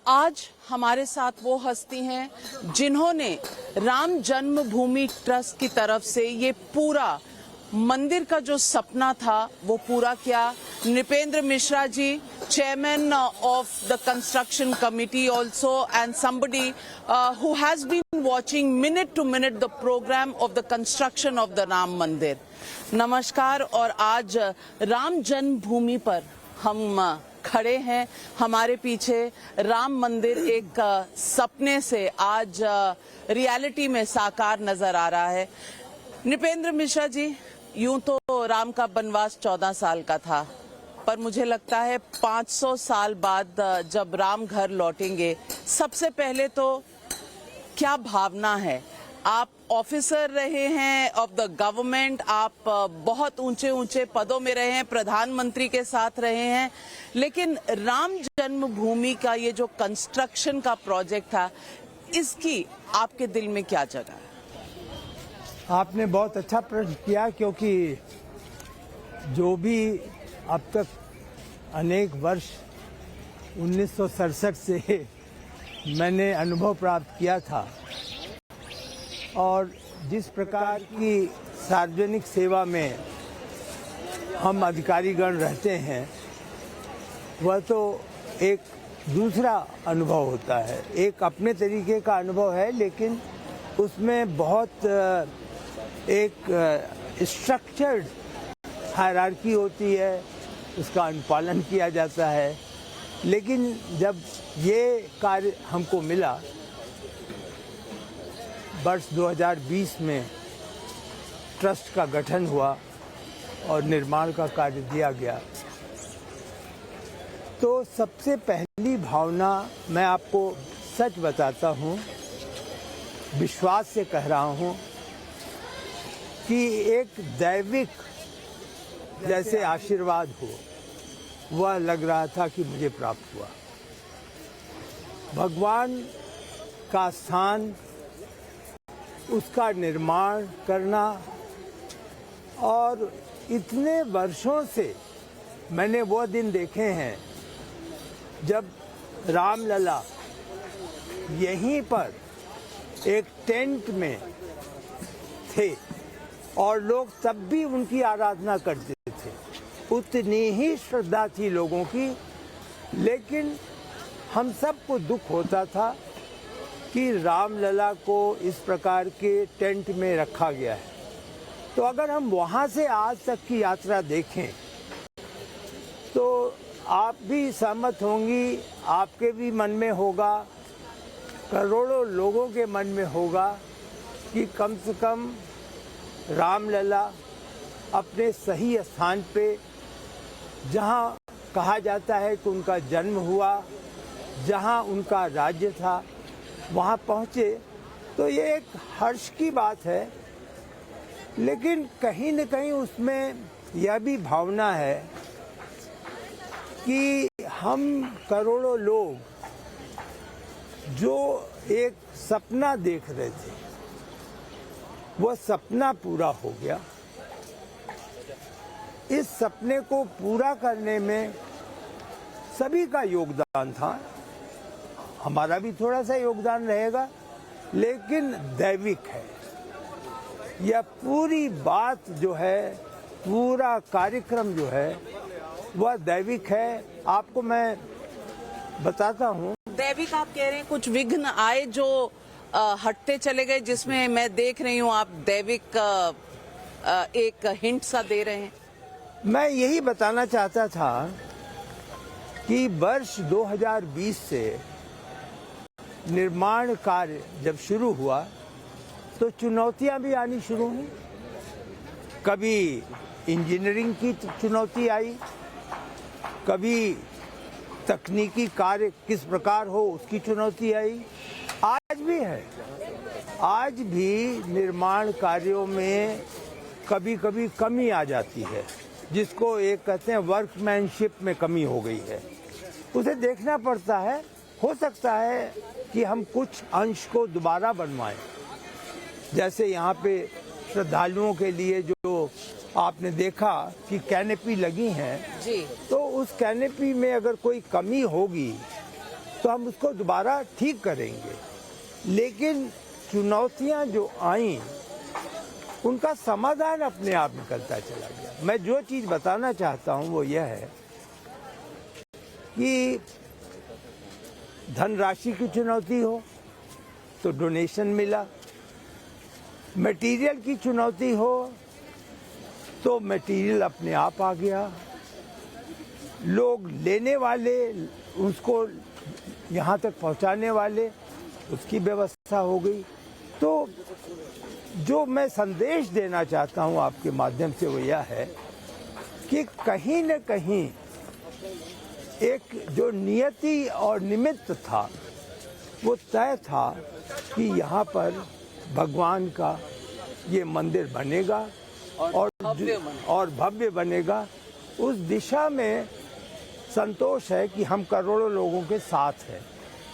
आज हमारे साथ वो हस्ती हैं जिन्होंने राम जन्मभूमि ट्रस्ट की तरफ से ये पूरा मंदिर का जो सपना था वो पूरा किया। Nripendra Mishra ji, chairman of the construction committee also, and somebody who has been watching minute to minute the program of the construction of the Ram Mandir. नमस्कार। और आज राम जन्मभूमि पर हम खड़े हैं। हमारे पीछे राम मंदिर एक सपने से आज रियलिटी में साकार नजर आ रहा है। नृपेंद्र मिश्रा जी, यूं तो राम का वनवास 14 साल का था, पर मुझे लगता है 500 साल बाद जब राम घर लौटेंगे, सबसे पहले तो क्या भावना है? आप ऑफिसर रहे हैं ऑफ द गवर्नमेंट, आप बहुत ऊंचे ऊंचे पदों में रहे हैं, प्रधानमंत्री के साथ रहे हैं, लेकिन राम जन्मभूमि का ये जो कंस्ट्रक्शन का प्रोजेक्ट था, इसकी आपके दिल में क्या जगह है? आपने बहुत अच्छा प्रश्न किया, क्योंकि जो भी अब तक अनेक वर्ष 1967 से मैंने अनुभव प्राप्त किया था और जिस प्रकार की सार्वजनिक सेवा में हम अधिकारीगण रहते हैं, वह तो एक दूसरा अनुभव होता है। एक अपने तरीके का अनुभव है, लेकिन उसमें बहुत एक स्ट्रक्चर्ड हायरार्की होती है, उसका अनुपालन किया जाता है। लेकिन जब ये कार्य हमको मिला वर्ष 2020 में, ट्रस्ट का गठन हुआ और निर्माण का कार्य दिया गया, तो सबसे पहली भावना, मैं आपको सच बताता हूँ, विश्वास से कह रहा हूँ कि एक दैविक जैसे आशीर्वाद हो, वह लग रहा था कि मुझे प्राप्त हुआ। भगवान का स्थान, उसका निर्माण करना, और इतने वर्षों से मैंने वो दिन देखे हैं जब रामलला यहीं पर एक टेंट में थे और लोग तब भी उनकी आराधना करते थे। उतनी ही श्रद्धा थी लोगों की, लेकिन हम सबको दुख होता था कि रामलला को इस प्रकार के टेंट में रखा गया है। तो अगर हम वहाँ से आज तक की यात्रा देखें तो आप भी सहमत होंगी, आपके भी मन में होगा, करोड़ों लोगों के मन में होगा कि कम से कम रामलला अपने सही स्थान पे, जहाँ कहा जाता है कि उनका जन्म हुआ, जहाँ उनका राज्य था, वहाँ पहुँचे। तो ये एक हर्ष की बात है, लेकिन कहीं न कहीं उसमें यह भी भावना है कि हम करोड़ों लोग जो एक सपना देख रहे थे, वह सपना पूरा हो गया। इस सपने को पूरा करने में सभी का योगदान था, हमारा भी थोड़ा सा योगदान रहेगा, लेकिन दैविक है। यह पूरी बात जो है, पूरा कार्यक्रम जो है, वह दैविक है। आपको मैं बताता हूँ। दैविक आप कह रहे हैं, कुछ विघ्न आए जो हटते चले गए, जिसमें मैं देख रही हूँ आप दैविक एक हिंट सा दे रहे हैं। मैं यही बताना चाहता था कि वर्ष 2020 से निर्माण कार्य जब शुरू हुआ तो चुनौतियां भी आनी शुरू हुई। कभी इंजीनियरिंग की चुनौती आई, कभी तकनीकी कार्य किस प्रकार हो उसकी चुनौती आई, आज भी है। आज भी निर्माण कार्यों में कभी कभी कमी आ जाती है, जिसको एक कहते हैं वर्कमैनशिप में कमी हो गई है, उसे देखना पड़ता है। हो सकता है कि हम कुछ अंश को दोबारा बनवाएं, जैसे यहाँ पे श्रद्धालुओं के लिए जो आपने देखा कि कैनेपी लगी हैं, जी, तो उस कैनेपी में अगर कोई कमी होगी तो हम उसको दोबारा ठीक करेंगे। लेकिन चुनौतियां जो आई उनका समाधान अपने आप निकलता चला गया। मैं जो चीज़ बताना चाहता हूं वो यह है कि धनराशि की चुनौती हो तो डोनेशन मिला, मटेरियल की चुनौती हो तो मटेरियल अपने आप आ गया, लोग लेने वाले उसको यहाँ तक पहुँचाने वाले उसकी व्यवस्था हो गई। तो जो मैं संदेश देना चाहता हूँ आपके माध्यम से वो यह है कि कहीं न कहीं एक जो नियति और निमित्त था वो तय था कि यहाँ पर भगवान का ये मंदिर बनेगा और भव्य बनेगा। उस दिशा में संतोष है कि हम करोड़ों लोगों के साथ हैं।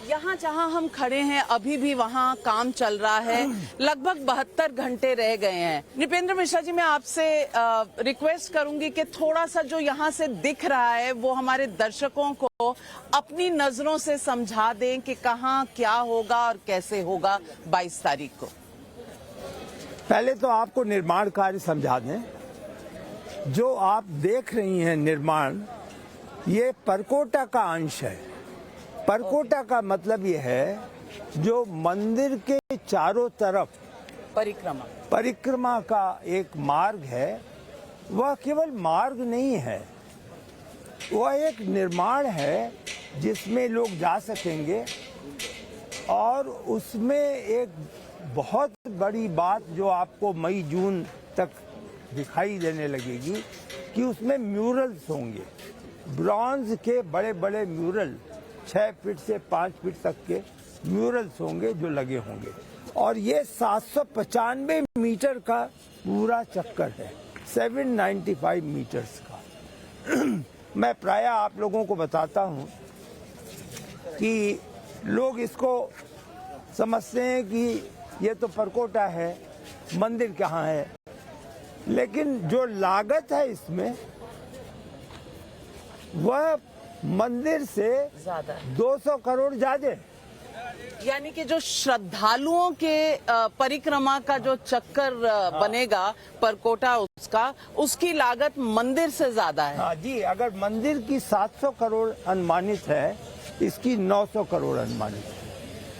यहाँ जहाँ हम खड़े हैं अभी भी वहाँ काम चल रहा है। लगभग 72 घंटे रह गए हैं। नृपेंद्र मिश्रा जी, मैं आपसे रिक्वेस्ट करूंगी कि थोड़ा सा जो यहाँ से दिख रहा है वो हमारे दर्शकों को अपनी नजरों से समझा दें कि कहाँ क्या होगा और कैसे होगा 22 तारीख को। पहले तो आपको निर्माण कार्य समझा दें। जो आप देख रही हैं निर्माण, ये परकोटा का अंश है। परकोटा का मतलब ये है जो मंदिर के चारों तरफ परिक्रमा का एक मार्ग है, वह केवल मार्ग नहीं है, वह एक निर्माण है जिसमें लोग जा सकेंगे। और उसमें एक बहुत बड़ी बात जो आपको मई जून तक दिखाई देने लगेगी कि उसमें म्यूरल्स होंगे, ब्रॉन्ज के बड़े बड़े म्यूरल, 6 फीट से 5 फीट तक के म्यूरल्स होंगे जो लगे होंगे। और ये 795 मीटर का पूरा चक्कर है, 795 मीटर्स का। मैं प्राय आप लोगों को बताता हूँ कि लोग इसको समझते हैं कि ये तो परकोटा है, मंदिर कहाँ है, लेकिन जो लागत है इसमें वह मंदिर से ज्यादा 200 करोड़ ज्यादा। यानी कि जो श्रद्धालुओं के परिक्रमा का जो चक्कर बनेगा परकोटा, उसकी लागत मंदिर से ज्यादा है। हाँ जी, अगर मंदिर की 700 करोड़ अनुमानित है, इसकी 900 करोड़ अनुमानित है।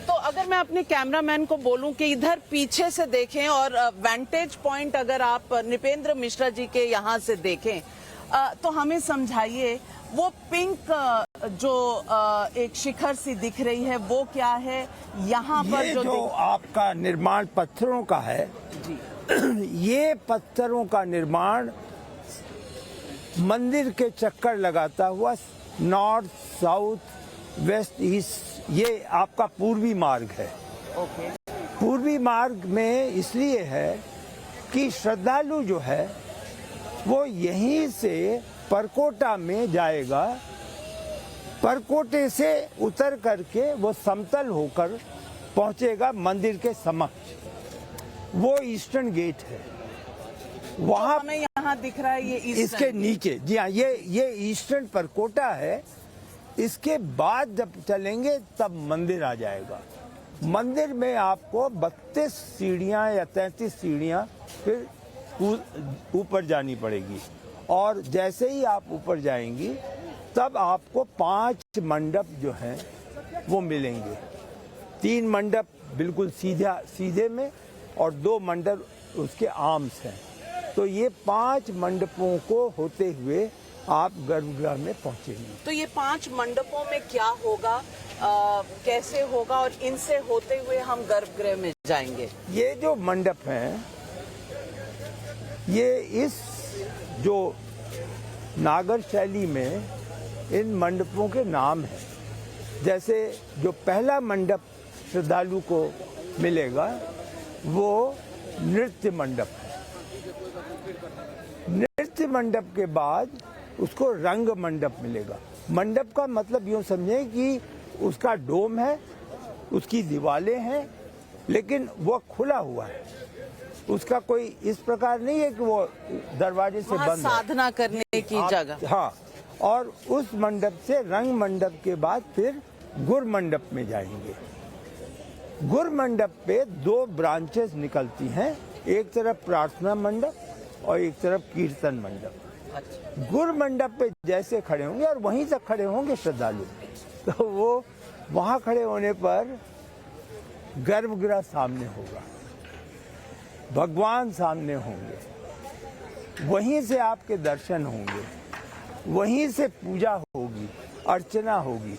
तो अगर मैं अपने कैमरामैन को बोलूं कि इधर पीछे से देखें और वेंटेज पॉइंट अगर आप नृपेंद्र मिश्रा जी के यहाँ से देखें तो हमें समझाइए वो पिंक जो एक शिखर सी दिख रही है वो क्या है यहाँ पर? ये जो आपका निर्माण पत्थरों का है जी। ये पत्थरों का निर्माण मंदिर के चक्कर लगाता हुआ नॉर्थ, साउथ, वेस्ट, ईस्ट, ये आपका पूर्वी मार्ग है। ओके। पूर्वी मार्ग में इसलिए है कि श्रद्धालु जो है वो यहीं से परकोटा में जाएगा, परकोटे से उतर करके वो समतल होकर पहुंचेगा मंदिर के समक्ष। वो ईस्टर्न गेट है, वहाँ हमें यहाँ दिख रहा है ये इसके नीचे। जी हाँ, ये ईस्टर्न परकोटा है। इसके बाद जब चलेंगे तब मंदिर आ जाएगा। मंदिर में आपको 32 सीढ़ियाँ या 33 सीढ़ियाँ फिर ऊपर जानी पड़ेगी। और जैसे ही आप ऊपर जाएंगी तब आपको 5 मंडप जो हैं वो मिलेंगे। 3 मंडप बिल्कुल सीधे में और 2 मंडप उसके आर्म्स हैं। तो ये 5 मंडपों को होते हुए आप गर्भगृह में पहुंचेंगे। तो ये 5 मंडपों में क्या होगा, कैसे होगा और इनसे होते हुए हम गर्भगृह में जाएंगे? ये जो मंडप हैं ये इस जो नागर शैली में इन मंडपों के नाम हैं। जैसे जो पहला मंडप श्रद्धालु को मिलेगा वो नृत्य मंडप है। नृत्य मंडप के बाद उसको रंग मंडप मिलेगा। मंडप का मतलब यूँ समझें कि उसका डोम है, उसकी दीवारें हैं, लेकिन वो खुला हुआ है। उसका कोई इस प्रकार नहीं है कि वो दरवाजे से बंद साधना है। करने की जगह। हाँ, और उस मंडप से रंग मंडप के बाद फिर गुर मंडप में जाएंगे। गुर मंडप पे 2 ब्रांचेस निकलती हैं, एक तरफ प्रार्थना मंडप और एक तरफ कीर्तन मंडप। गुर मंडप पे जैसे खड़े होंगे और वहीं तक खड़े होंगे श्रद्धालु, तो वो वहाँ खड़े होने पर गर्भगृह सामने होगा, भगवान सामने होंगे, वहीं से आपके दर्शन होंगे, वहीं से पूजा होगी, अर्चना होगी।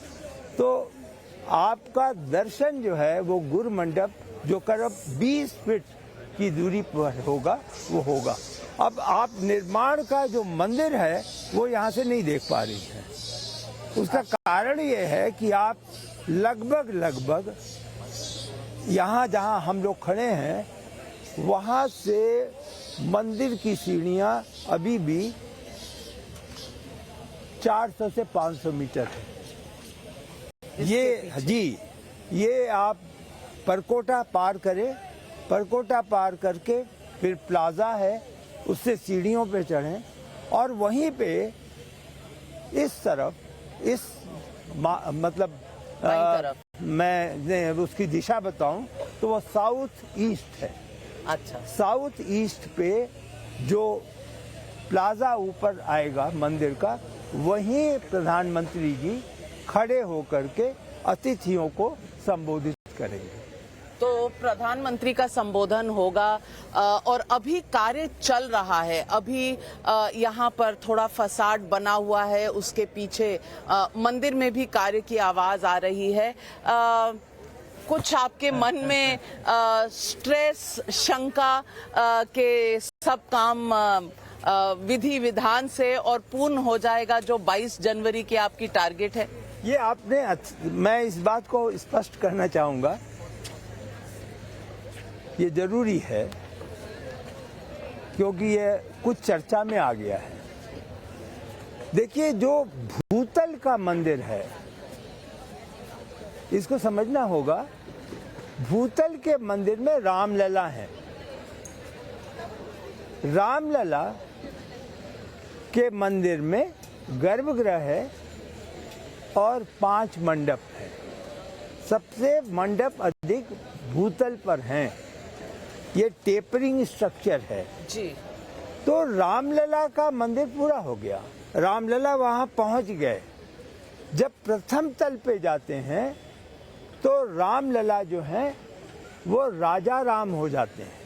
तो आपका दर्शन जो है वो गुर मंडप, जो करीब 20 फीट की दूरी पर होगा, वो होगा। अब आप निर्माण का जो मंदिर है वो यहाँ से नहीं देख पा रही हैं। उसका कारण ये है कि आप लगभग यहाँ जहाँ हम लोग खड़े हैं वहाँ से मंदिर की सीढ़ियाँ अभी भी 400 से 500 मीटर है। ये आप परकोटा पार करें, परकोटा पार करके फिर प्लाजा है, उससे सीढ़ियों पे चढ़ें और वहीं पे इस तरफ मतलब मैं उसकी दिशा बताऊं तो वो साउथ ईस्ट है। अच्छा, साउथ ईस्ट पे जो प्लाजा ऊपर आएगा मंदिर का, वहीं प्रधानमंत्री जी खड़े होकर के अतिथियों को संबोधित करेंगे। तो प्रधानमंत्री का संबोधन होगा और अभी कार्य चल रहा है। अभी यहाँ पर थोड़ा फसाड बना हुआ है, उसके पीछे मंदिर में भी कार्य की आवाज आ रही है। कुछ आपके मन में स्ट्रेस, शंका के सब काम विधि विधान से और पूर्ण हो जाएगा जो 22 जनवरी की आपकी टारगेट है? ये आपने, मैं इस बात को स्पष्ट करना चाहूँगा, ये जरूरी है क्योंकि ये कुछ चर्चा में आ गया है। देखिए, जो भूतल का मंदिर है इसको समझना होगा। भूतल के मंदिर में रामलला है। रामलला के मंदिर में गर्भगृह है और 5 मंडप है। सबसे मंडप अधिक भूतल पर हैं। ये टेपरिंग स्ट्रक्चर है जी। तो रामलला का मंदिर पूरा हो गया, रामलला वहां पहुंच गए। जब प्रथम तल पे जाते हैं तो रामलला जो है वो राजा राम हो जाते हैं।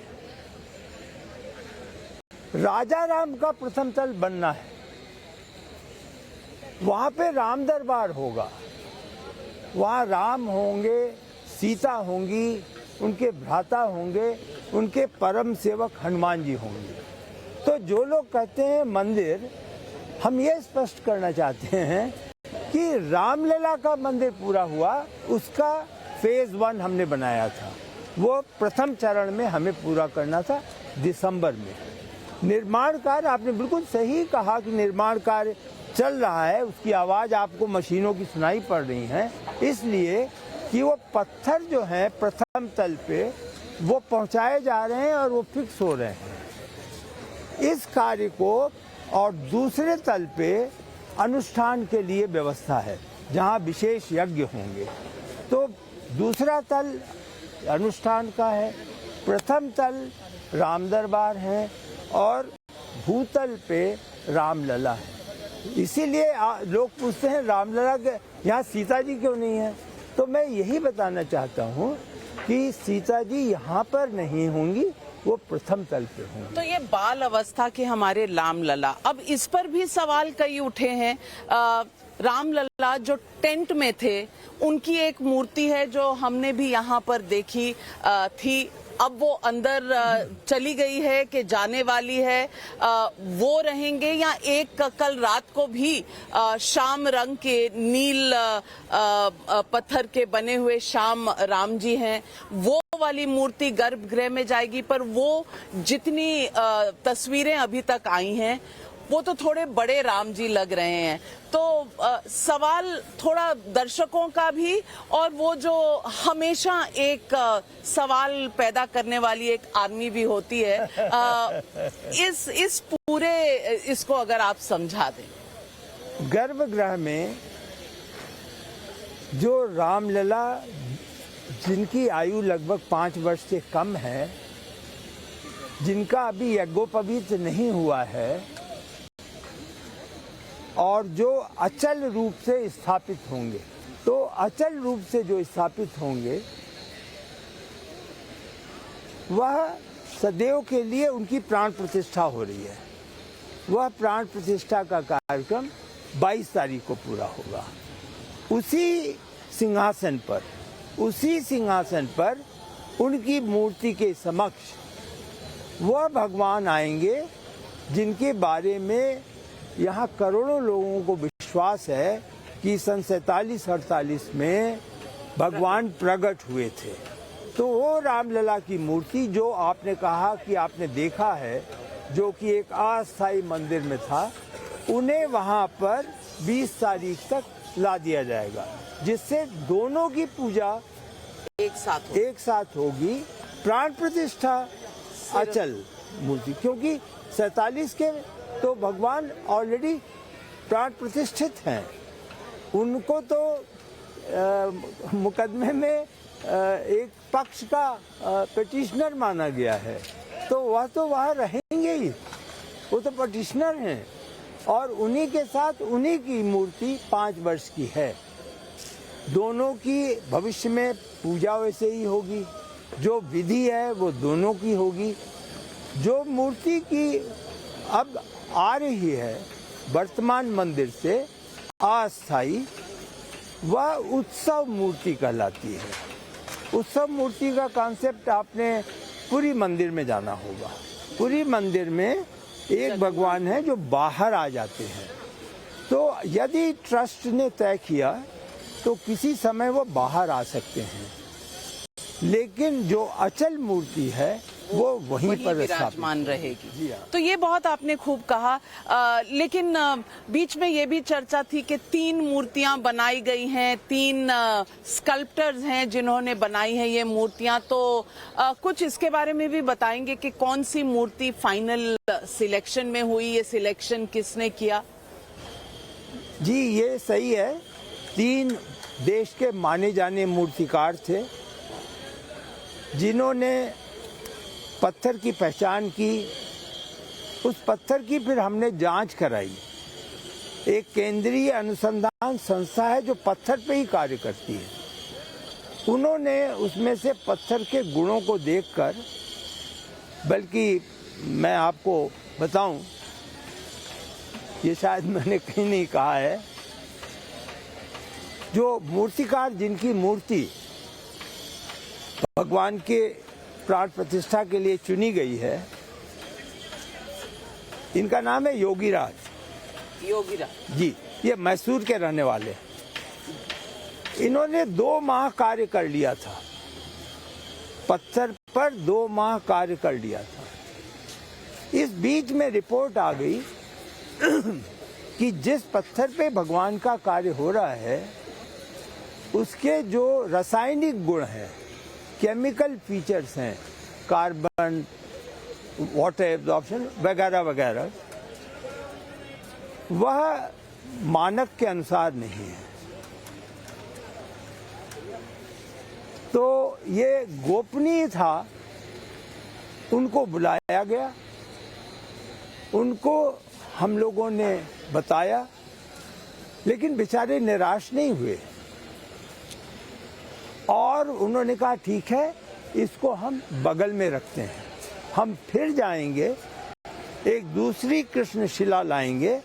राजा राम का प्रथम तल बनना है, वहां पे राम दरबार होगा, वहां राम होंगे, सीता होंगी, उनके भ्राता होंगे, उनके परम सेवक हनुमान जी होंगे। तो जो लोग कहते हैं मंदिर, हम ये स्पष्ट करना चाहते हैं कि रामलला का मंदिर पूरा हुआ, उसका फेज 1 हमने बनाया था, वो प्रथम चरण में हमें पूरा करना था दिसंबर में। निर्माण कार्य, आपने बिल्कुल सही कहा कि निर्माण कार्य चल रहा है, उसकी आवाज़ आपको मशीनों की सुनाई पड़ रही है, इसलिए कि वो पत्थर जो हैं प्रथम तल पे वो पहुंचाए जा रहे हैं और वो फिक्स हो रहे हैं इस कार्य को। और दूसरे तल पे अनुष्ठान के लिए व्यवस्था है जहां विशेष यज्ञ होंगे। तो दूसरा तल अनुष्ठान का है, प्रथम तल राम दरबार है और भूतल पे रामलला है। इसीलिए लोग पूछते हैं रामलला के यहाँ सीता जी क्यों नहीं है? तो मैं यही बताना चाहता हूँ कि सीता जी यहाँ पर नहीं होंगी, वो प्रथम तल पे होंगी। तो ये बाल अवस्था के हमारे रामलला, अब इस पर भी सवाल कई उठे हैं। रामलला जो टेंट में थे, उनकी एक मूर्ति है जो हमने भी यहाँ पर देखी थी, अब वो अंदर चली गई है कि जाने वाली है, वो रहेंगे या एक कल रात को भी शाम रंग के नील पत्थर के बने हुए श्याम राम जी हैं, वो वाली मूर्ति गर्भगृह में जाएगी? पर वो जितनी तस्वीरें अभी तक आई हैं वो तो थोड़े बड़े राम जी लग रहे हैं। तो सवाल थोड़ा दर्शकों का भी, और वो जो हमेशा एक सवाल पैदा करने वाली एक आदमी भी होती है, इस पूरे इसको अगर आप समझा दें। गर्भगृह में जो रामलला जिनकी आयु लगभग 5 वर्ष से कम है, जिनका अभी यज्ञोपवीत नहीं हुआ है और जो अचल रूप से स्थापित होंगे, तो अचल रूप से जो स्थापित होंगे वह सदैव के लिए उनकी प्राण प्रतिष्ठा हो रही है। वह प्राण प्रतिष्ठा का कार्यक्रम 22 तारीख को पूरा होगा। उसी सिंहासन पर उनकी मूर्ति के समक्ष वह भगवान आएंगे जिनके बारे में यहाँ करोड़ों लोगों को विश्वास है कि सन 47-48 में भगवान प्रकट हुए थे। तो वो रामलला की मूर्ति जो आपने कहा कि आपने देखा है, जो कि एक अस्थायी मंदिर में था, उन्हें वहाँ पर 20 तारीख तक ला दिया जाएगा, जिससे दोनों की पूजा एक साथ होगी। प्राण प्रतिष्ठा अचल मूर्ति, क्योंकि 47 के तो भगवान ऑलरेडी प्राण प्रतिष्ठित हैं, उनको तो मुकदमे में एक पक्ष का पिटिशनर माना गया है, तो वह रहेंगे ही, वो तो पिटिशनर हैं। और उन्हीं के साथ उन्हीं की मूर्ति 5 वर्ष की है। दोनों की भविष्य में पूजा वैसे ही होगी, जो विधि है वो दोनों की होगी। जो मूर्ति की अब आ रही है वर्तमान मंदिर से अस्थायी, वह उत्सव मूर्ति कहलाती है। उत्सव मूर्ति का कॉन्सेप्ट आपने पुरी मंदिर में जाना होगा। पुरी मंदिर में एक भगवान है जो बाहर आ जाते हैं, तो यदि ट्रस्ट ने तय किया तो किसी समय वो बाहर आ सकते हैं, लेकिन जो अचल मूर्ति है वो वहीं पर विराजमान रहेगी। जी हाँ। तो ये बहुत आपने खूब कहा, लेकिन बीच में ये भी चर्चा थी कि 3 मूर्तियां बनाई गई हैं, 3 स्कल्प्टर्स हैं जिन्होंने बनाई हैं ये मूर्तियां। तो कुछ इसके बारे में भी बताएंगे कि कौन सी मूर्ति फाइनल सिलेक्शन में हुई, ये सिलेक्शन किसने किया? जी, ये सही है। 3 देश के माने जाने मूर्तिकार थे जिन्होंने पत्थर की पहचान की। उस पत्थर की फिर हमने जांच कराई। एक केंद्रीय अनुसंधान संस्था है जो पत्थर पे ही कार्य करती है। उन्होंने उसमें से पत्थर के गुणों को देखकर, बल्कि मैं आपको बताऊं, ये शायद मैंने कहीं नहीं कहा है, जो मूर्तिकार जिनकी मूर्ति भगवान के प्राण प्रतिष्ठा के लिए चुनी गई है, इनका नाम है योगीराज जी। ये मैसूर के रहने वाले। इन्होंने 2 माह कार्य कर लिया था, पत्थर पर 2 माह कार्य कर लिया था। इस बीच में रिपोर्ट आ गई कि जिस पत्थर पे भगवान का कार्य हो रहा है उसके जो रासायनिक गुण हैं, केमिकल फीचर्स हैं, कार्बन, वाटर एब्जॉर्प्शन वगैरह वगैरह, वह मानक के अनुसार नहीं है। तो ये गोपनीय था। उनको बुलाया गया, उनको हम लोगों ने बताया, लेकिन बेचारे निराश नहीं हुए और उन्होंने कहा ठीक है, इसको हम बगल में रखते हैं, हम फिर जाएंगे, एक दूसरी कृष्ण शिला लाएंगे,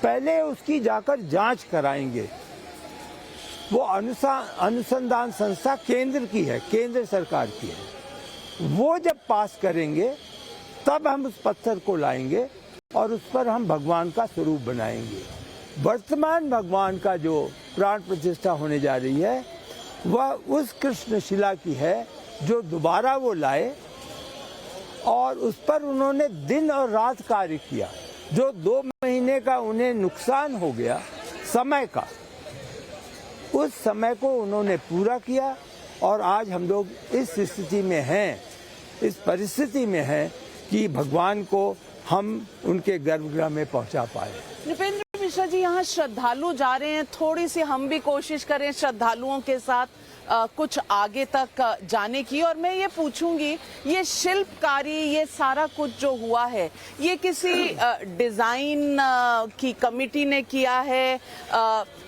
पहले उसकी जाकर जांच कराएंगे। वो अनुसंधान संस्था केंद्र की है, केंद्र सरकार की है। वो जब पास करेंगे तब हम उस पत्थर को लाएंगे और उस पर हम भगवान का स्वरूप बनाएंगे। वर्तमान भगवान का जो प्राण प्रतिष्ठा होने जा रही है वह उस कृष्ण शिला की है जो दोबारा वो लाए और उस पर उन्होंने दिन और रात कार्य किया। जो 2 महीने का उन्हें नुकसान हो गया समय का, उस समय को उन्होंने पूरा किया और आज हम लोग इस स्थिति में हैं, इस परिस्थिति में हैं कि भगवान को हम उनके गर्भगृह में पहुंचा पाए। नृपेंद्र मिश्रा जी, यहाँ श्रद्धालु जा रहे हैं, थोड़ी सी हम भी कोशिश करें श्रद्धालुओं के साथ कुछ आगे तक जाने की। और मैं ये पूछूंगी, ये शिल्पकारी, ये सारा कुछ जो हुआ है, ये किसी डिजाइन की कमेटी ने किया है?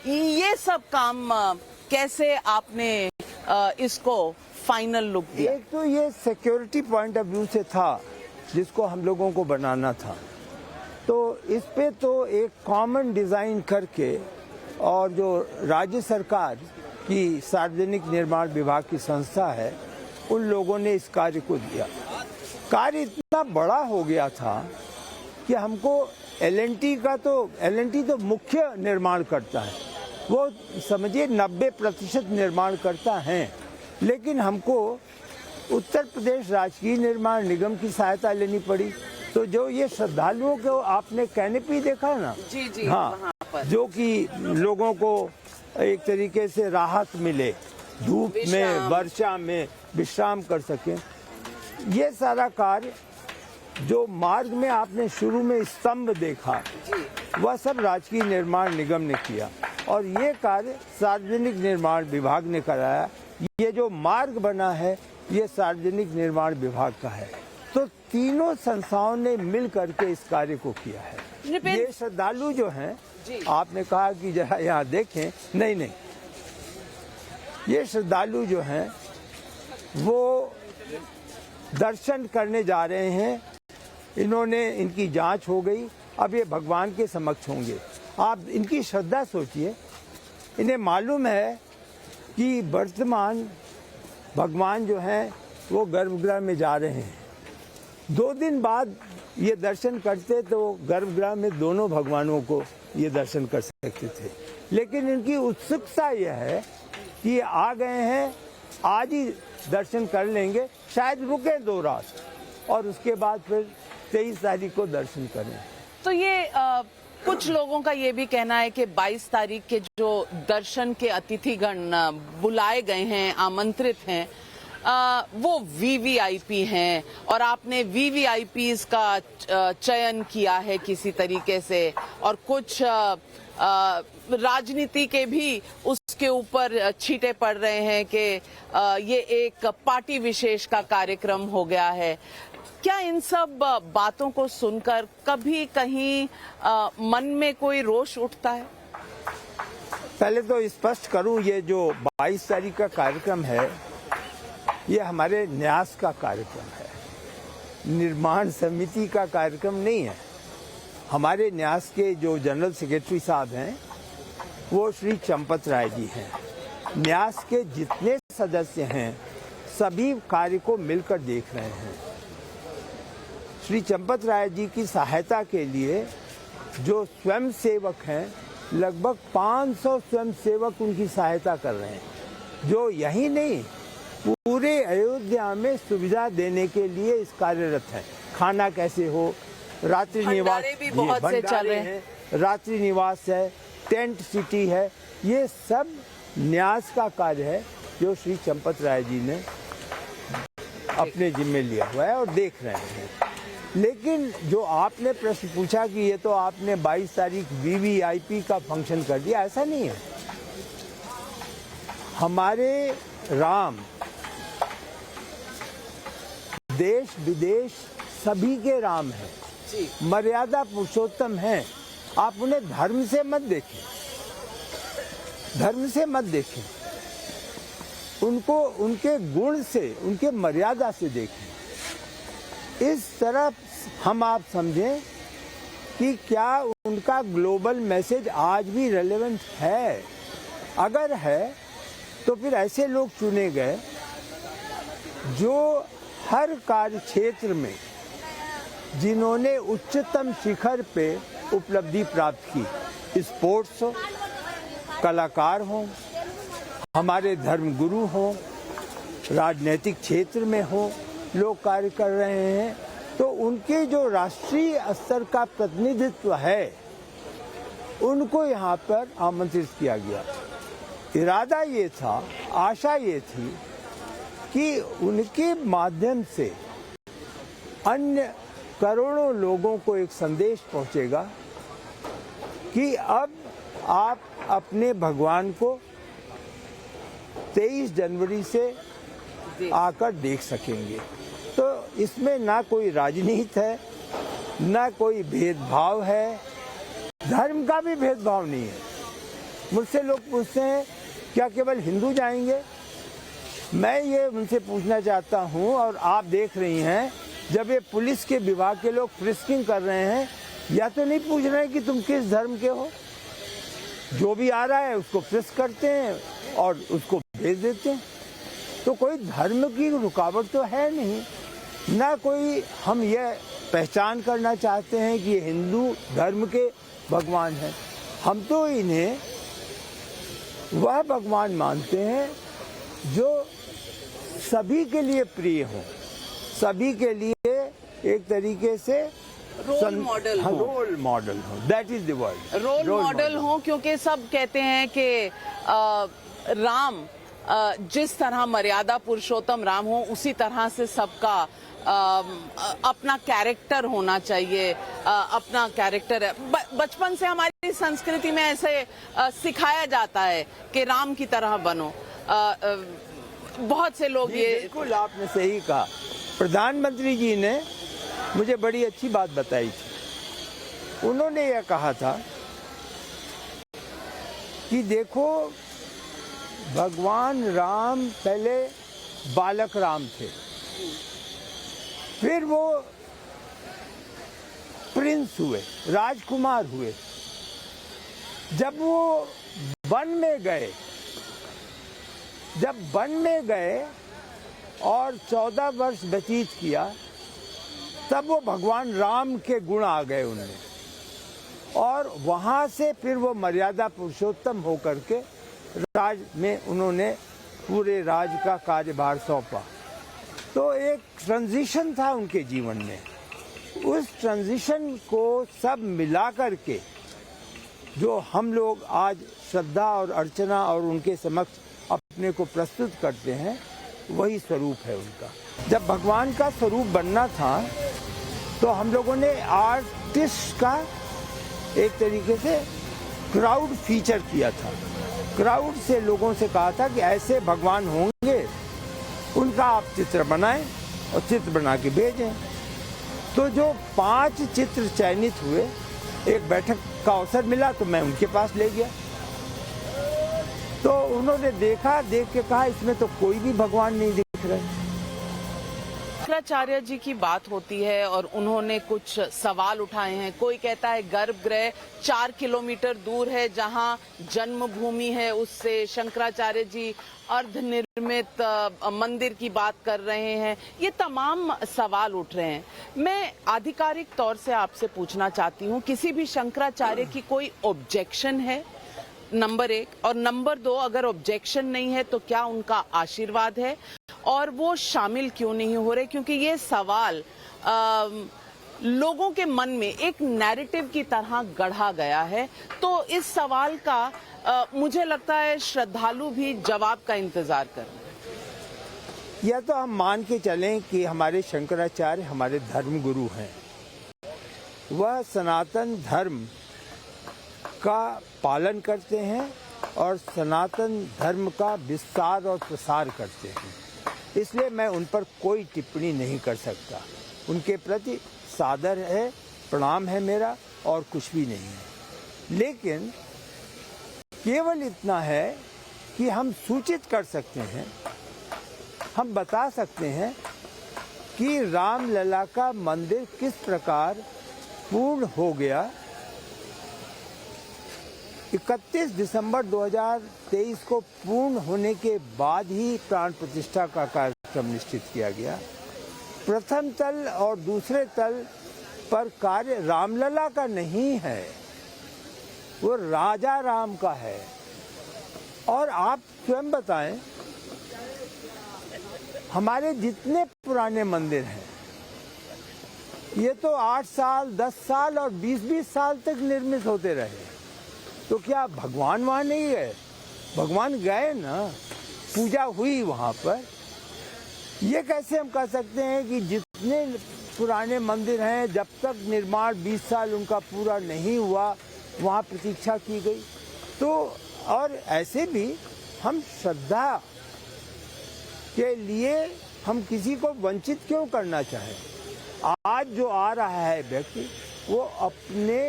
ये सब काम कैसे आपने इसको फाइनल लुक दिया? एक तो ये सिक्योरिटी पॉइंट ऑफ व्यू से था, जिसको हम लोगों को बनाना था, तो इस पे तो एक कॉमन डिजाइन करके, और जो राज्य सरकार की सार्वजनिक निर्माण विभाग की संस्था है, उन लोगों ने इस कार्य को दिया। कार्य इतना बड़ा हो गया था कि हमको एल&टी तो मुख्य निर्माण करता है, वो समझिए 90% निर्माण करता है, लेकिन हमको उत्तर प्रदेश राजकीय निर्माण निगम की सहायता लेनी पड़ी। तो जो ये श्रद्धालुओं को आपने कैनेपी देखा ना, जी, हाँ, जो कि लोगों को एक तरीके से राहत मिले, धूप में वर्षा में विश्राम कर सके, ये सारा कार्य जो मार्ग में आपने शुरू में स्तंभ देखा, वह सब राजकीय निर्माण निगम ने किया, और ये कार्य सार्वजनिक निर्माण विभाग ने कराया। ये जो मार्ग बना है, ये सार्वजनिक निर्माण विभाग का है। तो तीनों संस्थाओं ने मिल करके इस कार्य को किया है। ये श्रद्धालु जो हैं, आपने कहा कि जरा यहाँ देखें, नहीं, ये श्रद्धालु जो हैं वो दर्शन करने जा रहे हैं। इनकी जांच हो गई, अब ये भगवान के समक्ष होंगे। आप इनकी श्रद्धा सोचिए, इन्हें मालूम है कि वर्तमान भगवान जो हैं वो गर्भगृह में जा रहे हैं। 2 दिन बाद ये दर्शन करते तो गर्भगृह में दोनों भगवानों को ये दर्शन कर सकते थे, लेकिन इनकी उत्सुकता यह है कि आ गए हैं, आज ही दर्शन कर लेंगे, शायद रुके 2 रात और उसके बाद फिर 23 तारीख को दर्शन करें। तो ये कुछ लोगों का ये भी कहना है कि 22 तारीख के जो दर्शन के अतिथिगण बुलाए गए हैं, आमंत्रित हैं, वो वीवीआईपी हैं, और आपने वीवीआईपीज का चयन किया है किसी तरीके से, और कुछ राजनीति के भी उसके ऊपर छींटे पड़ रहे हैं कि ये एक पार्टी विशेष का कार्यक्रम हो गया है। क्या इन सब बातों को सुनकर कभी कहीं मन में कोई रोष उठता है? पहले तो स्पष्ट करूं, ये जो 22 तारीख का कार्यक्रम है, ये हमारे न्यास का कार्यक्रम है, निर्माण समिति का कार्यक्रम नहीं है। हमारे न्यास के जो जनरल सेक्रेटरी साहब हैं, वो श्री चंपत राय जी हैं। न्यास के जितने सदस्य हैं, सभी कार्य को मिलकर देख रहे हैं। श्री चंपत राय जी की सहायता के लिए जो स्वयं सेवक हैं, लगभग 500 स्वयं सेवक उनकी सहायता कर रहे हैं, जो यही नहीं पूरे अयोध्या में सुविधा देने के लिए इस कार्यरत है। खाना कैसे हो, रात्रि निवास भी बहुत से चल रहे हैं, रात्रि निवास है, टेंट सिटी है, ये सब न्यास का कार्य है जो श्री चंपत राय जी ने अपने जिम्मे लिया हुआ है और देख रहे हैं। लेकिन जो आपने प्रश्न पूछा कि ये तो आपने 22 तारीख वीवीआईपी का फंक्शन कर दिया, ऐसा नहीं है। हमारे राम देश विदेश सभी के राम हैं, मर्यादा पुरुषोत्तम हैं। आप उन्हें धर्म से मत देखें, धर्म से मत देखें, उनको उनके गुण से, उनके मर्यादा से देखें। इस तरह हम आप समझें कि क्या उनका ग्लोबल मैसेज आज भी रेलेवेंट है। अगर है तो फिर ऐसे लोग चुने गए जो हर कार्य क्षेत्र में, जिन्होंने उच्चतम शिखर पे उपलब्धि प्राप्त की, स्पोर्ट्स हो, कलाकार हो, हमारे धर्मगुरु हो, राजनीतिक क्षेत्र में हो, लोग कार्य कर रहे हैं। तो उनके जो राष्ट्रीय स्तर का प्रतिनिधित्व है, उनको यहाँ पर आमंत्रित किया गया। इरादा ये था, आशा ये थी कि उनके माध्यम से अन्य करोड़ों लोगों को एक संदेश पहुंचेगा कि अब आप अपने भगवान को 23 जनवरी से आकर देख सकेंगे। तो इसमें ना कोई राजनीति है, ना कोई भेदभाव है, धर्म का भी भेदभाव नहीं है। मुझसे लोग पूछते हैं क्या केवल हिंदू जाएंगे? मैं ये उनसे पूछना चाहता हूँ, और आप देख रही हैं जब ये पुलिस के विभाग के लोग फ्रिस्किंग कर रहे हैं, या तो नहीं पूछ रहे हैं कि तुम किस धर्म के हो, जो भी आ रहा है उसको फ्रिस्क करते हैं और उसको भेज देते हैं। तो कोई धर्म की रुकावट तो है नहीं, ना कोई हम ये पहचान करना चाहते हैं कि ये हिंदू धर्म के भगवान हैं। हम तो इन्हें वह भगवान मानते हैं जो सभी के लिए प्रिय हो, सभी के लिए एक तरीके से रोल मॉडल हो। रोल मॉडल हो, that is the word. Role model हो, क्योंकि सब कहते हैं कि राम जिस तरह मर्यादा पुरुषोत्तम राम हो, उसी तरह से सबका अपना कैरेक्टर होना चाहिए, अपना कैरेक्टर है। बचपन से हमारी संस्कृति में ऐसे सिखाया जाता है कि राम की तरह बनो। बहुत से लोग ये बिल्कुल आपने सही कहा। प्रधानमंत्री जी ने मुझे बड़ी अच्छी बात बताई थी। उन्होंने यह कहा था कि देखो, भगवान राम पहले बालक राम थे, फिर वो प्रिंस हुए, राजकुमार हुए। जब वो वन में गए और 14 वर्ष व्यतीत किया, तब वो भगवान राम के गुण आ गए उनमें, और वहाँ से फिर वो मर्यादा पुरुषोत्तम होकर के राज में उन्होंने पूरे राज का कार्यभार सौंपा। तो एक ट्रांजिशन था उनके जीवन में। उस ट्रांजिशन को सब मिला करके जो हम लोग आज श्रद्धा और अर्चना और उनके समक्ष अपने को प्रस्तुत करते हैं, वही स्वरूप है उनका। जब भगवान का स्वरूप बनना था तो हम लोगों ने आर्टिस्ट का एक तरीके से क्राउड फीचर किया था। क्राउड से लोगों से कहा था कि ऐसे भगवान होंगे, उनका आप चित्र बनाएं और चित्र बना के भेजें। तो जो 5 चित्र चयनित हुए, एक बैठक का अवसर मिला तो मैं उनके पास ले गया। तो उन्होंने देखा, देख के कहा इसमें तो कोई भी भगवान नहीं दिख रहा। शंकराचार्य जी की बात होती है और उन्होंने कुछ सवाल उठाए हैं। कोई कहता है गर्भगृह 4 किलोमीटर दूर है, जहां जन्मभूमि है, उससे शंकराचार्य जी अर्धनिर्मित मंदिर की बात कर रहे हैं। ये तमाम सवाल उठ रहे हैं। मैं आधिकारिक तौर से आपसे पूछना चाहती हूँ, किसी भी शंकराचार्य की कोई ऑब्जेक्शन है? नंबर 1, और नंबर 2, अगर ऑब्जेक्शन नहीं है तो क्या उनका आशीर्वाद है, और वो शामिल क्यों नहीं हो रहे? क्योंकि ये सवाल लोगों के मन में एक नैरेटिव की तरह गढ़ा गया है। तो इस सवाल का मुझे लगता है श्रद्धालु भी जवाब का इंतजार कर रहे हैं। या तो हम मान के चलें कि हमारे शंकराचार्य हमारे धर्म गुरु हैं, वह सनातन धर्म का पालन करते हैं और सनातन धर्म का विस्तार और प्रसार करते हैं। इसलिए मैं उन पर कोई टिप्पणी नहीं कर सकता। उनके प्रति सादर है, प्रणाम है मेरा, और कुछ भी नहीं है। लेकिन केवल इतना है कि हम सूचित कर सकते हैं, हम बता सकते हैं कि रामलला का मंदिर किस प्रकार पूर्ण हो गया। 31 दिसंबर 2023 को पूर्ण होने के बाद ही प्राण प्रतिष्ठा का कार्यक्रम निश्चित किया गया। प्रथम तल और दूसरे तल पर कार्य रामलला का नहीं है, वो राजा राम का है। और आप स्वयं बताएं, हमारे जितने पुराने मंदिर हैं, ये तो 8 साल, 10 साल और 20-20 साल तक निर्मित होते रहे। तो क्या भगवान वहाँ नहीं गए? भगवान गए ना, पूजा हुई वहाँ पर। ये कैसे हम कह सकते हैं कि जितने पुराने मंदिर हैं, जब तक निर्माण 20 साल उनका पूरा नहीं हुआ, वहाँ प्रतीक्षा की गई। तो और ऐसे भी हम श्रद्धा के लिए हम किसी को वंचित क्यों करना चाहें। आज जो आ रहा है व्यक्ति वो अपने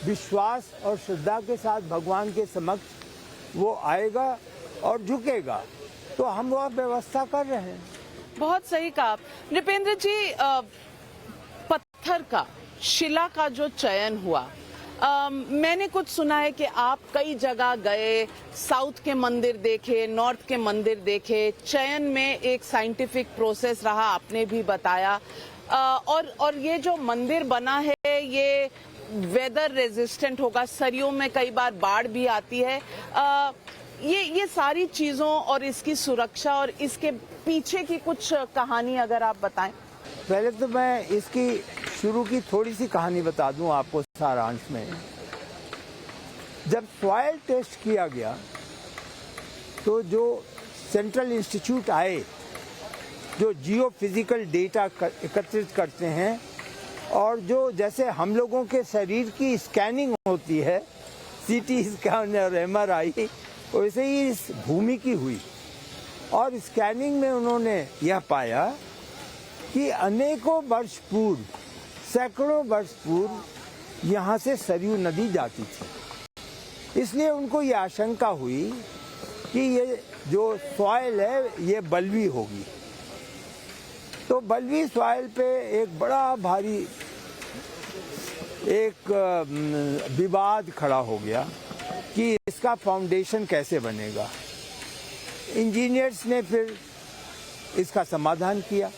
विश्वास और श्रद्धा के साथ भगवान के समक्ष वो आएगा और झुकेगा, तो हम वह व्यवस्था कर रहे हैं। बहुत सही कहा नृपेंद्र जी। पत्थर का, शिला का जो चयन हुआ, मैंने कुछ सुना है कि आप कई जगह गए, साउथ के मंदिर देखे, नॉर्थ के मंदिर देखे, चयन में एक साइंटिफिक प्रोसेस रहा, आपने भी बताया। और ये जो मंदिर बना है ये वेदर रेजिस्टेंट होगा, सरियों में कई बार बाढ़ भी आती है। ये सारी चीजों और इसकी सुरक्षा और इसके पीछे की कुछ कहानी अगर आप बताएं। पहले तो मैं इसकी शुरू की थोड़ी सी कहानी बता दूं आपको सारांश में। जब सॉइल टेस्ट किया गया तो जो सेंट्रल इंस्टीट्यूट आए जो जियो फिजिकल डेटा एकत्रित करते हैं और जो जैसे हम लोगों के शरीर की स्कैनिंग होती है, सीटी स्कैन और एमआरआई, वैसे ही इस भूमि की हुई। और स्कैनिंग में उन्होंने यह पाया कि अनेकों वर्ष पूर्व, सैकड़ों वर्ष पूर्व यहाँ से सरयू नदी जाती थी। इसलिए उनको ये आशंका हुई कि ये जो सॉइल है ये बलुई होगी। तो बलुई सॉइल पे एक बड़ा भारी एक विवाद खड़ा हो गया कि इसका फाउंडेशन कैसे बनेगा। इंजीनियर्स ने फिर इसका समाधान किया।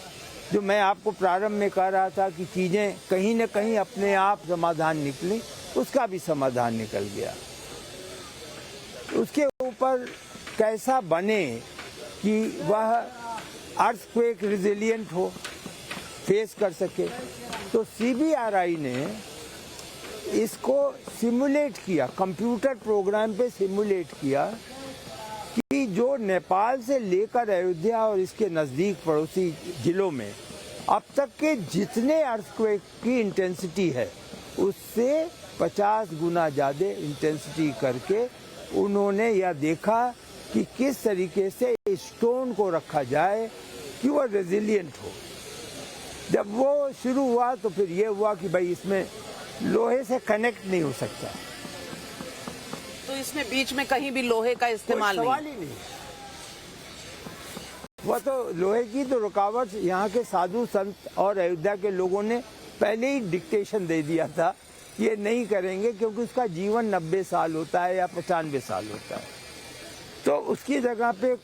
जो मैं आपको प्रारंभ में कह रहा था कि चीज़ें कहीं न कहीं अपने आप समाधान निकली, उसका भी समाधान निकल गया। उसके ऊपर कैसा बने कि वह अर्थक्वेक रेजिलिएंट हो, फेस कर सके। तो सीबीआरआई ने इसको सिमुलेट किया, कंप्यूटर प्रोग्राम पे सिमुलेट किया कि जो नेपाल से लेकर अयोध्या और इसके नज़दीक पड़ोसी जिलों में अब तक के जितने अर्थक्वेक की इंटेंसिटी है उससे 50 गुना ज़्यादा इंटेंसिटी करके उन्होंने यह देखा कि किस तरीके से स्टोन को रखा जाए कि वो रेजिलिएंट हो। जब वो शुरू हुआ तो फिर ये हुआ कि भाई इसमें लोहे से कनेक्ट नहीं हो सकता। तो इसमें बीच में कहीं भी लोहे का इस्तेमाल नहीं? सवाल ही नहीं। वह तो लोहे की तो रुकावट यहाँ के साधु संत और अयोध्या के लोगों ने पहले ही डिक्टेशन दे दिया था, ये नहीं करेंगे क्योंकि उसका जीवन 90 साल होता है या 95 साल होता है। तो उसकी जगह पे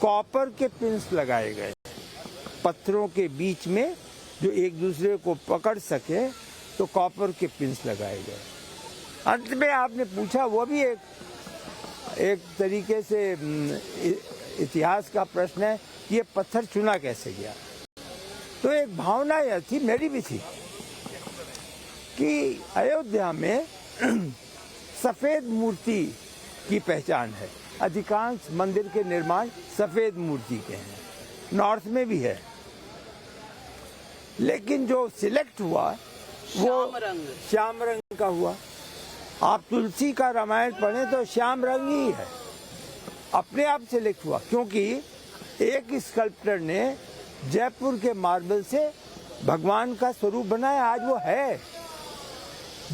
कॉपर के पिंस लगाए गए पत्थरों के बीच में जो एक दूसरे को पकड़ सके, तो कॉपर के पिंस लगाए गए। अंत में आपने पूछा, वो भी एक तरीके से इतिहास का प्रश्न है, ये पत्थर चुना कैसे गया। तो एक भावना यह थी, मेरी भी थी, कि अयोध्या में सफेद मूर्ति की पहचान है। अधिकांश मंदिर के निर्माण सफेद मूर्ति के हैं, नॉर्थ में भी है। लेकिन जो सिलेक्ट हुआ वो श्याम रंग का हुआ। आप तुलसी का रामायण पढ़ें तो श्याम रंग ही है, अपने आप सिलेक्ट हुआ। क्योंकि एक स्कल्प्टर ने जयपुर के मार्बल से भगवान का स्वरूप बनाया, आज वो है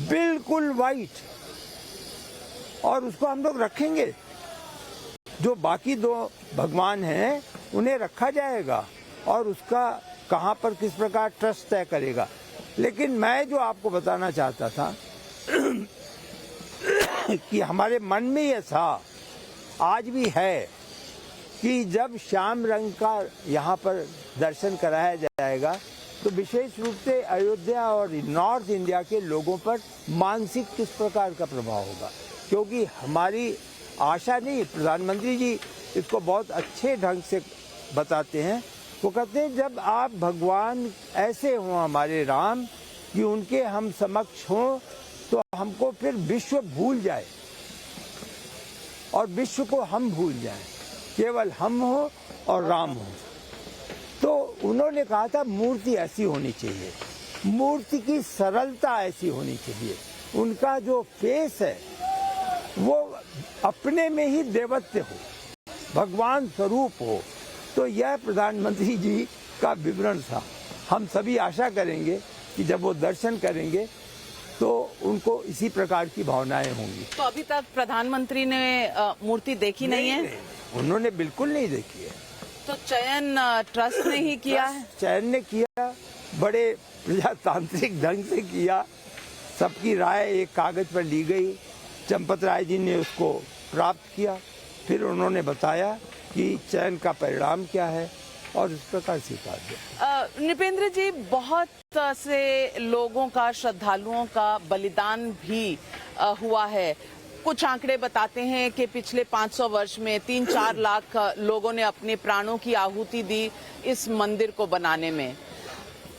बिल्कुल वाइट, और उसको हम लोग रखेंगे। जो बाकी दो भगवान हैं उन्हें रखा जाएगा और उसका कहाँ पर किस प्रकार ट्रस्ट तय करेगा। लेकिन मैं जो आपको बताना चाहता था कि हमारे मन में यह था, आज भी है, कि जब श्याम रंग का यहाँ पर दर्शन कराया जाएगा तो विशेष रूप से अयोध्या और नॉर्थ इंडिया के लोगों पर मानसिक किस प्रकार का प्रभाव होगा। क्योंकि हमारी आशा नहीं, प्रधानमंत्री जी इसको बहुत अच्छे ढंग से बताते हैं। वो कहते हैं जब आप भगवान ऐसे हों हमारे राम कि उनके हम समक्ष हों तो हमको फिर विश्व भूल जाए और विश्व को हम भूल जाएं, केवल हम हो और राम हो। तो उन्होंने कहा था मूर्ति ऐसी होनी चाहिए, मूर्ति की सरलता ऐसी होनी चाहिए उनका जो फेस है वो अपने में ही देवत्व हो, भगवान स्वरूप हो। तो यह प्रधानमंत्री जी का विवरण था। हम सभी आशा करेंगे कि जब वो दर्शन करेंगे तो उनको इसी प्रकार की भावनाएं होंगी। तो अभी तक प्रधानमंत्री ने मूर्ति देखी नहीं है? उन्होंने बिल्कुल नहीं देखी है। तो चयन ट्रस्ट ने ही किया है? चयन ने किया, बड़े प्रजातांत्रिक ढंग से किया। सबकी राय एक कागज पर ली गई, चंपत राय जी ने उसको प्राप्त किया, फिर उन्होंने बताया कि चयन का परिणाम क्या है और इस प्रकार स्वीकार किया। नृपेंद्र जी, बहुत से लोगों का, श्रद्धालुओं का बलिदान भी हुआ है। कुछ आंकड़े बताते हैं कि पिछले 500 वर्ष में 3-4 लाख लोगों ने अपने प्राणों की आहुति दी इस मंदिर को बनाने में।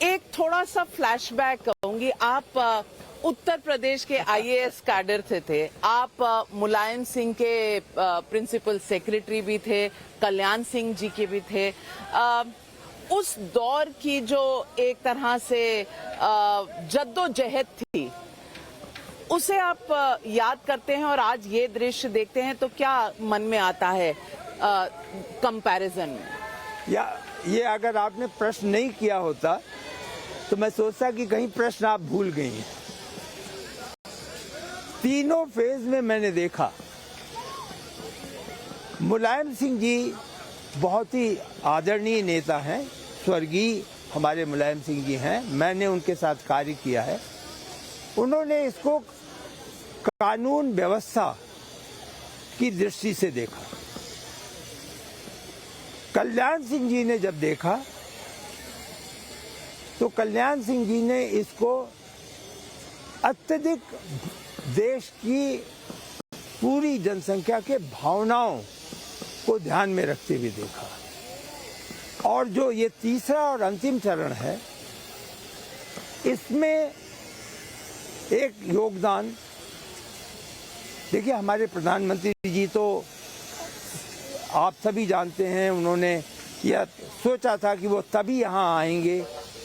एक थोड़ा सा फ्लैशबैक कहूंगी, आप उत्तर प्रदेश के IAS कैडर थे, आप मुलायम सिंह के प्रिंसिपल सेक्रेटरी भी थे, कल्याण सिंह जी के भी थे। उस दौर की जो एक तरह से जद्दोजहद थी, उसे आप याद करते हैं और आज ये दृश्य देखते हैं तो क्या मन में आता है कंपैरिजन में? या ये अगर आपने प्रश्न नहीं किया होता तो मैं सोचता कि कहीं प्रश्न आप भूल गई हैं। तीनों फेज में मैंने देखा। मुलायम सिंह जी बहुत ही आदरणीय नेता हैं, स्वर्गीय हमारे मुलायम सिंह जी हैं, मैंने उनके साथ कार्य किया है। उन्होंने इसको कानून व्यवस्था की दृष्टि से देखा। कल्याण सिंह जी ने जब देखा तो कल्याण सिंह जी ने इसको अत्यधिक देश की पूरी जनसंख्या के भावनाओं को ध्यान में रखते हुए देखा। और जो ये तीसरा और अंतिम चरण है, इसमें एक योगदान, देखिए हमारे प्रधानमंत्री जी तो आप सभी जानते हैं, उन्होंने यह सोचा था कि वो तभी यहाँ आएंगे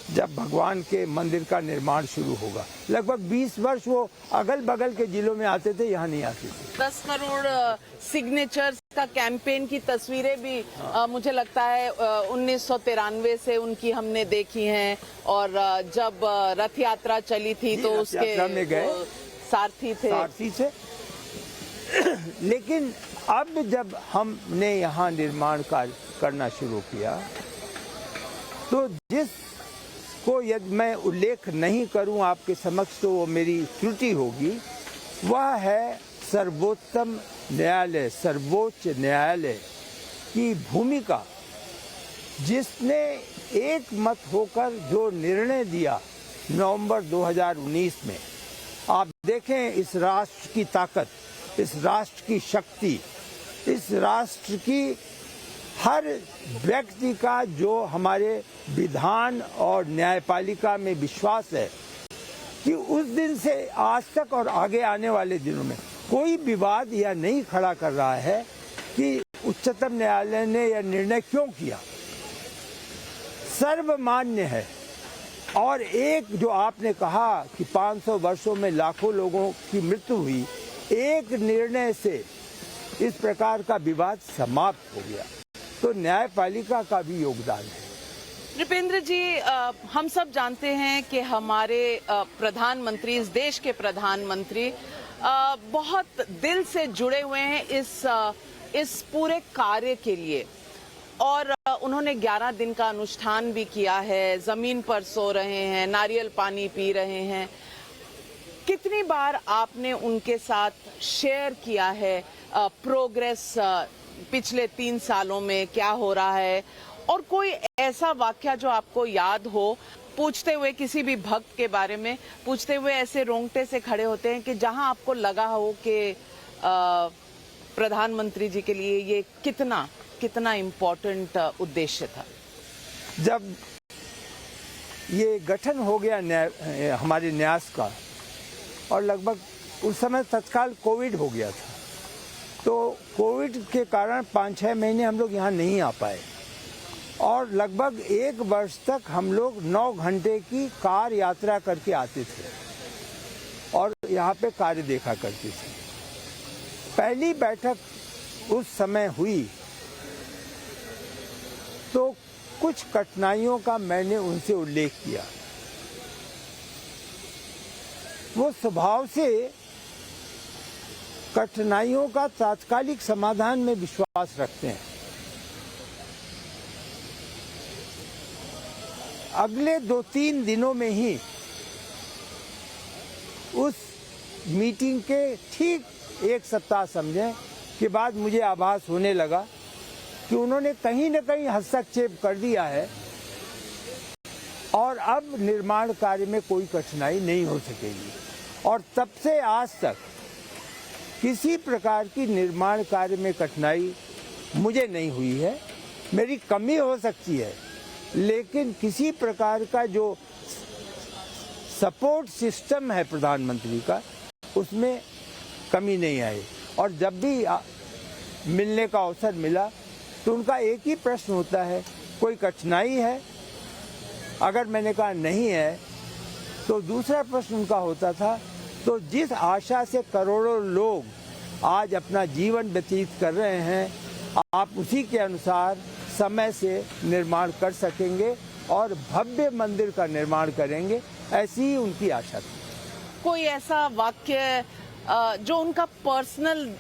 जब भगवान के मंदिर का निर्माण शुरू होगा। लगभग 20 वर्ष वो अगल बगल के जिलों में आते थे, यहाँ नहीं आते थे। 10 करोड़ सिग्नेचर्स का कैंपेन की तस्वीरें भी मुझे लगता है 1993 से उनकी हमने देखी हैं। और जब रथ यात्रा चली थी तो उसके में गए, सारथी थे। लेकिन अब जब हमने यहाँ निर्माण कार्य करना शुरू किया तो जिसको यदि मैं उल्लेख नहीं करूं आपके समक्ष तो वो मेरी त्रुटि होगी, वह है सर्वोत्तम न्यायालय, सर्वोच्च न्यायालय की भूमिका, जिसने एक मत होकर जो निर्णय दिया नवंबर 2019 में। आप देखें इस राष्ट्र की ताकत, इस राष्ट्र की शक्ति, इस राष्ट्र की हर व्यक्ति का जो हमारे विधान और न्यायपालिका में विश्वास है कि उस दिन से आज तक और आगे आने वाले दिनों में कोई विवाद या नहीं खड़ा कर रहा है कि उच्चतम न्यायालय ने यह निर्णय क्यों किया। सर्वमान्य है। और एक जो आपने कहा कि 500 वर्षों में लाखों लोगों की मृत्यु हुई, एक निर्णय से इस प्रकार का विवाद समाप्त हो गया, तो न्यायपालिका का भी योगदान है। नृपेंद्र जी, हम सब जानते हैं कि हमारे प्रधानमंत्री, इस देश के प्रधानमंत्री बहुत दिल से जुड़े हुए हैं इस पूरे कार्य के लिए। और उन्होंने 11 दिन का अनुष्ठान भी किया है, जमीन पर सो रहे हैं, नारियल पानी पी रहे हैं। कितनी बार आपने उनके साथ शेयर किया है प्रोग्रेस, पिछले 3 सालों में क्या हो रहा है? और कोई ऐसा वाक्या जो आपको याद हो, पूछते हुए किसी भी भक्त के बारे में पूछते हुए ऐसे रोंगटे से खड़े होते हैं कि जहां आपको लगा हो कि प्रधानमंत्री जी के लिए ये कितना इम्पोर्टेंट उद्देश्य था? जब ये गठन हो गया हमारे न्यास का, और लगभग उस समय तत्काल कोविड हो गया था, तो कोविड के कारण 5-6 महीने हम लोग यहाँ नहीं आ पाए और लगभग 1 वर्ष तक हम लोग 9 घंटे की कार यात्रा करके आते थे। और यहाँ पे कार्य देखा करती थी। पहली बैठक उस समय हुई तो कुछ कठिनाइयों का मैंने उनसे उल्लेख किया। वो स्वभाव से कठिनाइयों का तात्कालिक समाधान में विश्वास रखते हैं। अगले 2-3 दिनों में ही उस मीटिंग के ठीक 1 सप्ताह समझें के बाद मुझे आभास होने लगा कि उन्होंने कहीं न कहीं हस्तक्षेप कर दिया है और अब निर्माण कार्य में कोई कठिनाई नहीं हो सकेगी। और तब से आज तक किसी प्रकार की निर्माण कार्य में कठिनाई मुझे नहीं हुई है। मेरी कमी हो सकती है, लेकिन किसी प्रकार का जो सपोर्ट सिस्टम है प्रधानमंत्री का, उसमें कमी नहीं आई। और जब भी मिलने का अवसर मिला तो उनका एक ही प्रश्न होता है, कोई कठिनाई है? अगर मैंने कहा नहीं है, तो दूसरा प्रश्न उनका होता था, तो जिस आशा से करोड़ों लोग आज अपना जीवन व्यतीत कर रहे हैं, आप उसी के अनुसार समय से निर्माण कर सकेंगे और भव्य मंदिर का निर्माण करेंगे, ऐसी ही उनकी आशा थी। कोई ऐसा वाक्य जो उनका पर्सनल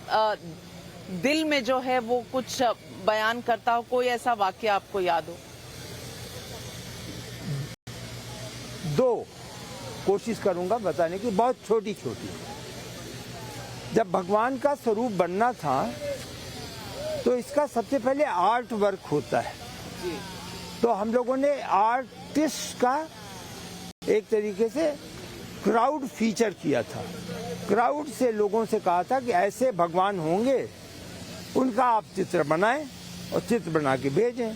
दिल में जो है वो कुछ बयान करता हो, कोई ऐसा वाक्य आपको याद हो? 2 कोशिश करूंगा बताने की, बहुत छोटी छोटी। जब भगवान का स्वरूप बनना था तो इसका सबसे पहले आर्ट वर्क होता है। तो हम लोगों ने आर्टिस्ट का एक तरीके से क्राउड फीचर किया था। क्राउड से लोगों से कहा था कि ऐसे भगवान होंगे, उनका आप चित्र बनाएं और चित्र बना के भेजें।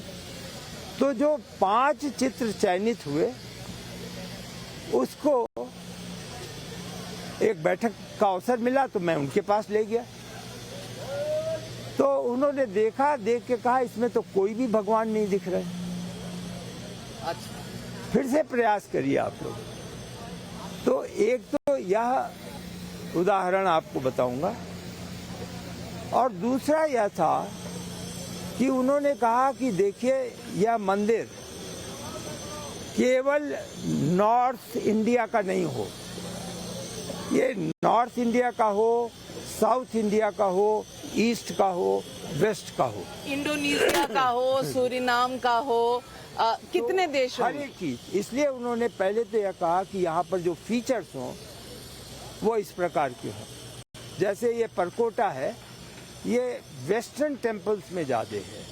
तो जो 5 चित्र चयनित हुए, उसको एक बैठक का अवसर मिला तो मैं उनके पास ले गया। तो उन्होंने देखा, देख के कहा इसमें तो कोई भी भगवान नहीं दिख रहे। अच्छा, फिर से प्रयास करिए आप लोग। तो एक तो यह उदाहरण आपको बताऊंगा, और दूसरा यह था कि उन्होंने कहा कि देखिए, यह मंदिर केवल नॉर्थ इंडिया का नहीं हो, ये नॉर्थ इंडिया का हो, साउथ इंडिया का हो, ईस्ट का हो, वेस्ट का हो, इंडोनेशिया का हो, सूरीनाम का हो, कितने देश हर एक चीज। इसलिए उन्होंने पहले तो यह कहा कि यहाँ पर जो फीचर्स हों वो इस प्रकार के हों। जैसे ये परकोटा है, ये वेस्टर्न टेम्पल्स में ज्यादा है।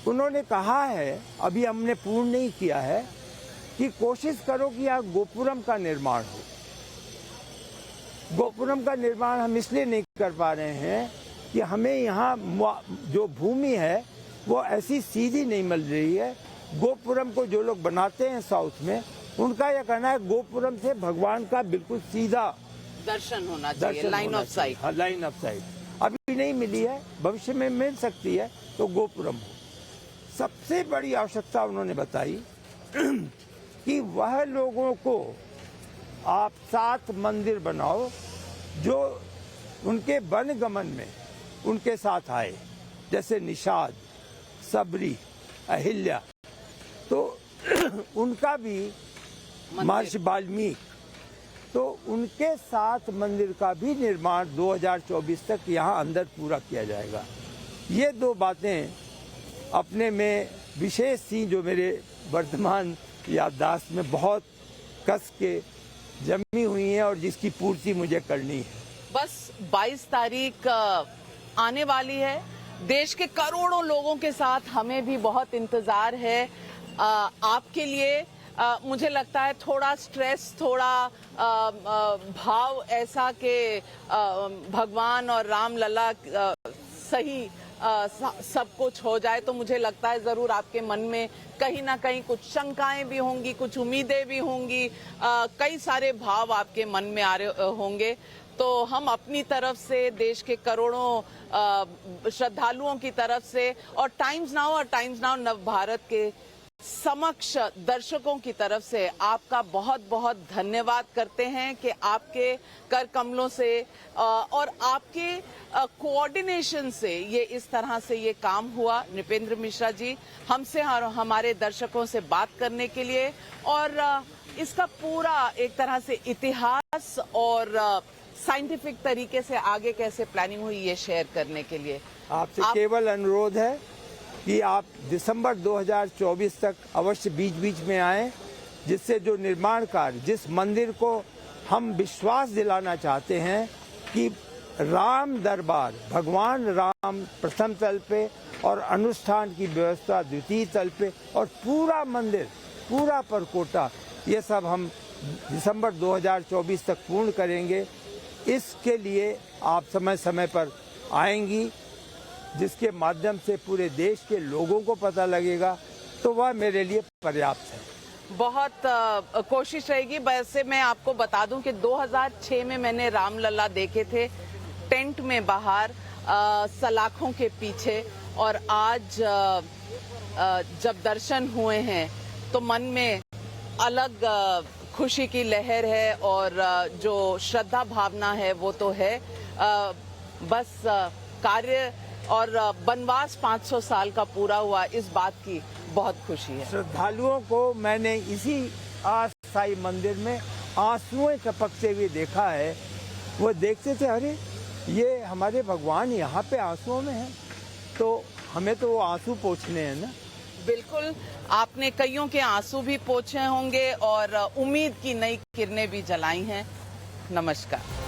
उन्होंने कहा है, अभी हमने पूर्ण नहीं किया है, कि कोशिश करो कि यहाँ गोपुरम का निर्माण हो। गोपुरम का निर्माण हम इसलिए नहीं कर पा रहे हैं कि हमें यहाँ जो भूमि है वो ऐसी सीधी नहीं मिल रही है। गोपुरम को जो लोग बनाते हैं साउथ में, उनका यह कहना है गोपुरम से भगवान का बिल्कुल सीधा दर्शन होना चाहिए, लाइन ऑफ साइट। हाँ, लाइन ऑफ साइट अभी नहीं मिली है, भविष्य में मिल सकती है, तो गोपुरम हो। सबसे बड़ी आवश्यकता उन्होंने बताई कि वह लोगों को आप 7 मंदिर बनाओ जो उनके वनगमन में उनके साथ आए, जैसे निषाद, सबरी, अहिल्या। तो उनका भी महर्षि वाल्मीकि, तो उनके 7 मंदिर का भी निर्माण 2024 तक यहाँ अंदर पूरा किया जाएगा। ये 2 बातें अपने में विशेष थी, जो मेरे वर्तमान याददाश्त में बहुत कस के जमी हुई हैं और जिसकी पूर्ति मुझे करनी है। बस 22 तारीख आने वाली है। देश के करोड़ों लोगों के साथ हमें भी बहुत इंतजार है। आपके लिए मुझे लगता है थोड़ा स्ट्रेस, थोड़ा भाव ऐसा कि भगवान और राम लला सही सब कुछ हो जाए, तो मुझे लगता है जरूर आपके मन में कहीं ना कहीं कुछ शंकाएं भी होंगी, कुछ उम्मीदें भी होंगी, कई सारे भाव आपके मन में आ रहे होंगे। तो हम अपनी तरफ से, देश के करोड़ों श्रद्धालुओं की तरफ से, और टाइम्स नाउ नव भारत के समक्ष दर्शकों की तरफ से आपका बहुत बहुत धन्यवाद करते हैं कि आपके कर कमलों से और आपके कोऑर्डिनेशन से ये इस तरह से ये काम हुआ। नृपेंद्र मिश्रा जी हमसे और हमारे दर्शकों से बात करने के लिए और इसका पूरा एक तरह से इतिहास और साइंटिफिक तरीके से आगे कैसे प्लानिंग हुई ये शेयर करने के लिए आपसे केवल अनुरोध है कि आप दिसंबर 2024 तक अवश्य बीच बीच में आएं, जिससे जो निर्माण कार्य, जिस मंदिर को हम विश्वास दिलाना चाहते हैं कि राम दरबार, भगवान राम प्रथम तल पे और अनुष्ठान की व्यवस्था द्वितीय तल पे और पूरा मंदिर, पूरा परकोटा, ये सब हम दिसंबर 2024 तक पूर्ण करेंगे। इसके लिए आप समय समय पर आएंगी, जिसके माध्यम से पूरे देश के लोगों को पता लगेगा, तो वह मेरे लिए पर्याप्त है। बहुत कोशिश रहेगी। वैसे मैं आपको बता दूं कि 2006 में मैंने रामलला देखे थे टेंट में बाहर, सलाखों के पीछे, और आज जब दर्शन हुए हैं तो मन में अलग खुशी की लहर है और जो श्रद्धा भावना है वो तो है। बस कार्य और वनवास 500 साल का पूरा हुआ, इस बात की बहुत खुशी है। श्रद्धालुओं को मैंने इसी अस्थायी मंदिर में आंसुएं टपकते हुए देखा है। वो देखते थे, अरे ये हमारे भगवान यहाँ पे आंसुओं में हैं, तो हमें तो वो आंसू पोंछने हैं ना। बिल्कुल, आपने कईयों के आंसू भी पोंछे होंगे और उम्मीद की नई किरणें भी जलाई हैं। नमस्कार।